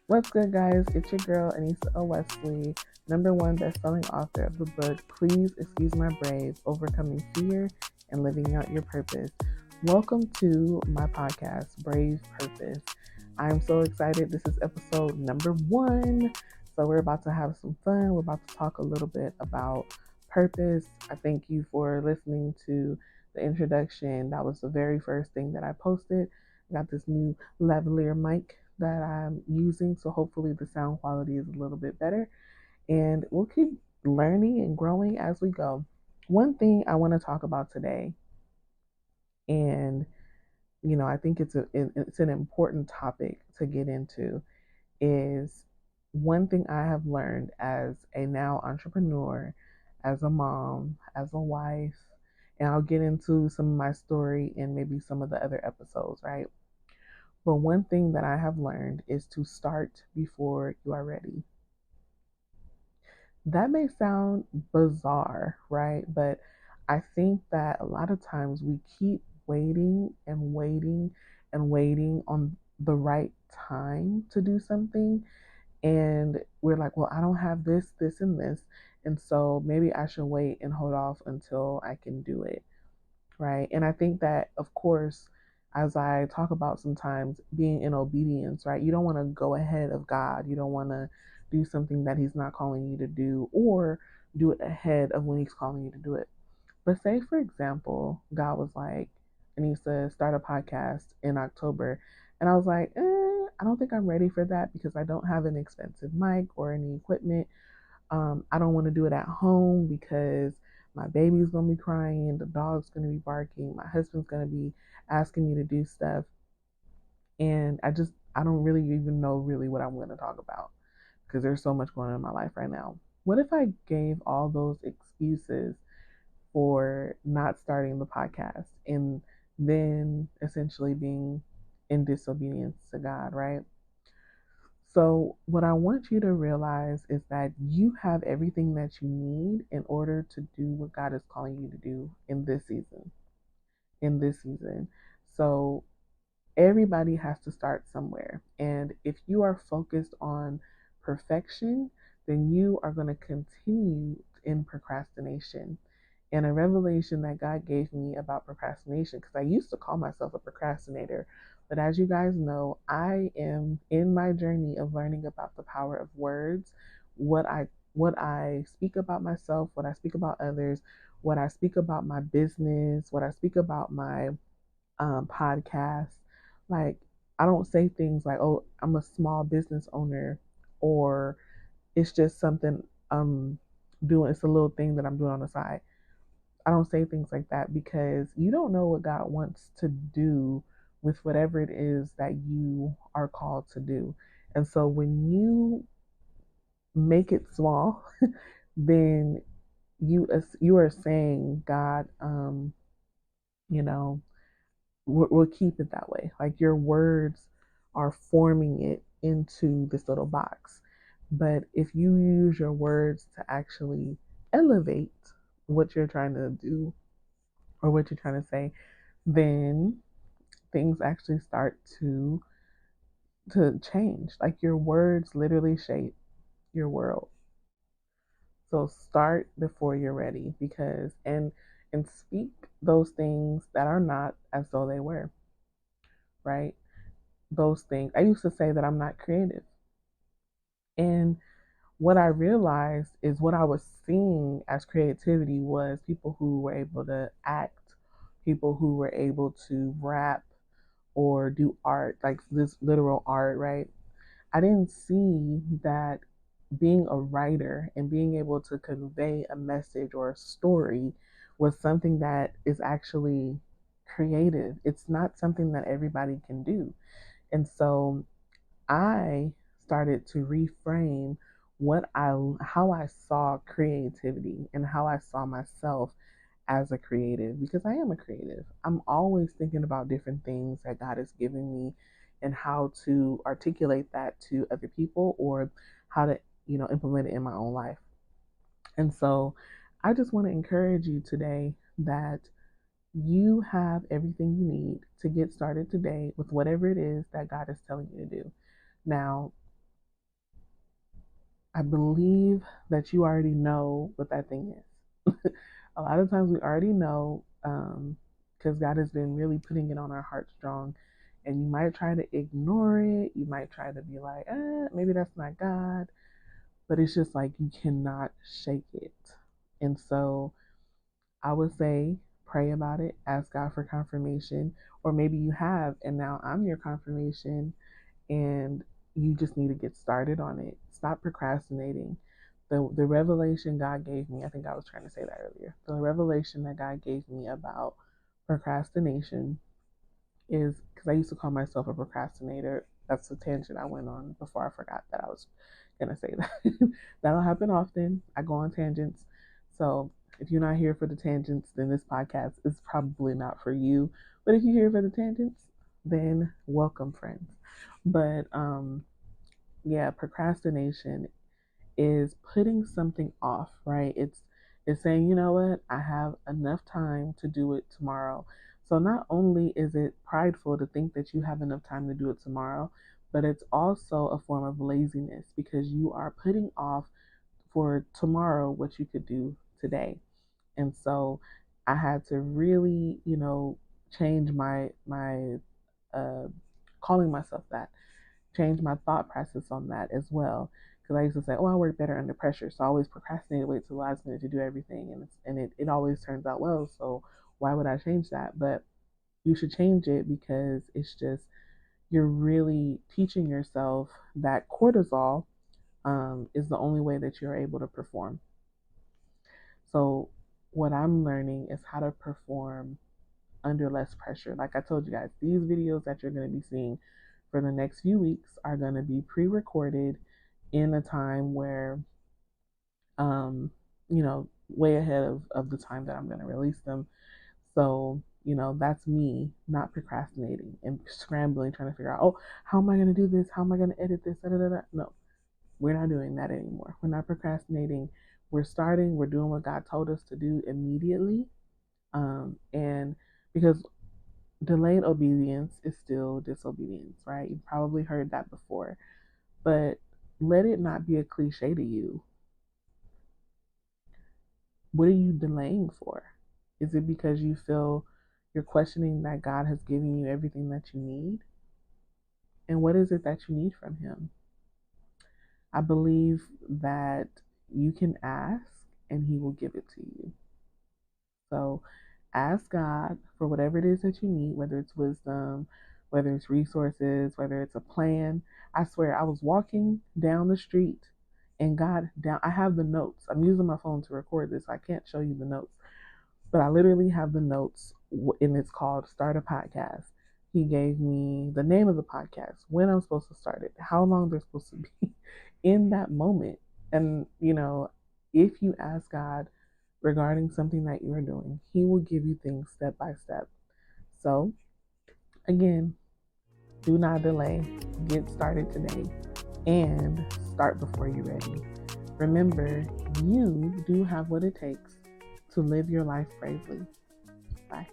What's good, guys? It's your girl, Anisa L. Wesley, #1 bestselling author of the book, Please Excuse My Brave, Overcoming Fear and Living Out Your Purpose. Welcome to my podcast, Brave Purpose. I'm so excited. This is episode #1. So, we're about to have some fun. We're about to talk a little bit about purpose. I thank you for listening to the introduction. That was the very first thing that I posted. I got this new lavalier mic that I'm using, so hopefully the sound quality is a little bit better. And we'll keep learning and growing as we go. One thing I want to talk about today, and I think it's an important topic to get into, is one thing I have learned as a now entrepreneur, as a mom, as a wife, and I'll get into some of my story in maybe some of the other episodes, right? But one thing that I have learned is to start before you are ready. That may sound bizarre, right? But I think that a lot of times we keep waiting and waiting and waiting on the right time to do something. And we're like, well, I don't have this, this, and this. And so maybe I should wait and hold off until I can do it, right? And I think that, of course, as I talk about sometimes being in obedience, right? You don't want to go ahead of God. You don't want to do something that He's not calling you to do, or do it ahead of when He's calling you to do it. But say, for example, God was like, Anisa, start a podcast in October. And I was like, I don't think I'm ready for that because I don't have an expensive mic or any equipment. I don't want to do it at home because my baby's going to be crying, the dog's going to be barking, my husband's going to be asking me to do stuff. And I don't really even know really what I'm going to talk about because there's so much going on in my life right now. What if I gave all those excuses for not starting the podcast and then essentially being in disobedience to God, right? So, what I want you to realize is that you have everything that you need in order to do what God is calling you to do in this season. In this season. So, everybody has to start somewhere. And if you are focused on perfection, then you are going to continue in procrastination. And a revelation that God gave me about procrastination, because I used to call myself a procrastinator, but as you guys know, I am in my journey of learning about the power of words, what I what I speak about myself, what I speak about others, what I speak about my business, what I speak about my podcast. Like, I don't say things like, oh, I'm a small business owner, or it's just something I'm doing, it's a little thing that I'm doing on the side. I don't say things like that because you don't know what God wants to do with whatever it is that you are called to do. And so when you make it small, then you are saying, God, you know, we'll keep it that way. Like, your words are forming it into this little box. But if you use your words to actually elevate what you're trying to do or what you're trying to say, then things actually start to change. Like, your words literally shape your world. So start before you're ready, because and speak those things that are not as though they were, right? Those things. I used to say that I'm not creative. And what I realized is what I was seeing as creativity was people who were able to act, people who were able to rap or do art, like this literal art, right? I didn't see that being a writer and being able to convey a message or a story was something that is actually creative. It's not something that everybody can do. And so I started to reframe how I saw creativity and how I saw myself as a creative, because I am a creative. I'm always thinking about different things that God has given me and how to articulate that to other people, or how to, implement it in my own life. And so I just want to encourage you today that you have everything you need to get started today with whatever it is that God is telling you to do. Now, I believe that you already know what that thing is. A lot of times we already know, because God has been really putting it on our heart strong. And you might try to ignore it. You might try to be like, maybe that's not God. But it's just like you cannot shake it. And so I would say pray about it, ask God for confirmation, or maybe you have, and now I'm your confirmation, and you just need to get started on it. Stop procrastinating. The revelation God gave me, I think I was trying to say that earlier. The revelation that God gave me about procrastination is because I used to call myself a procrastinator. That's the tangent I went on before I forgot that I was gonna say that. That'll happen often. I go on tangents. So if you're not here for the tangents, then this podcast is probably not for you. But if you're here for the tangents, then welcome, friends. But yeah, procrastination is putting something off, right? It's saying, you know what, I have enough time to do it tomorrow. So not only is it prideful to think that you have enough time to do it tomorrow, but it's also a form of laziness because you are putting off for tomorrow what you could do today. And so I had to really, change my uh, calling myself that, change my thought process on that as well. Because I used to say, oh, I work better under pressure. So I always procrastinate, wait till the last minute to do everything. And it always turns out well. So why would I change that? But you should change it because it's just, you're really teaching yourself that cortisol is the only way that you're able to perform. So what I'm learning is how to perform under less pressure. Like I told you guys, these videos that you're going to be seeing for the next few weeks are going to be pre-recorded in a time where, way ahead of the time that I'm going to release them. So, that's me not procrastinating and scrambling, trying to figure out, oh, how am I going to do this? How am I going to edit this? Da, da, da, da. No, we're not doing that anymore. We're not procrastinating. We're doing what God told us to do immediately. And because delayed obedience is still disobedience, right? You've probably heard that before, but let it not be a cliche to you. What are you delaying for? Is it because you feel you're questioning that God has given you everything that you need? And what is it that you need from Him? I believe that you can ask and He will give it to you. So ask God for whatever it is that you need, whether it's wisdom, whether it's resources, whether it's a plan. I swear, I was walking down the street and I have the notes. I'm using my phone to record this. So I can't show you the notes, but I literally have the notes, and it's called Start a Podcast. He gave me the name of the podcast, when I'm supposed to start it, how long they're supposed to be in that moment. And, if you ask God regarding something that you're doing, He will give you things step by step. So, again, do not delay. Get started today and start before you're ready. Remember, you do have what it takes to live your life bravely. Bye.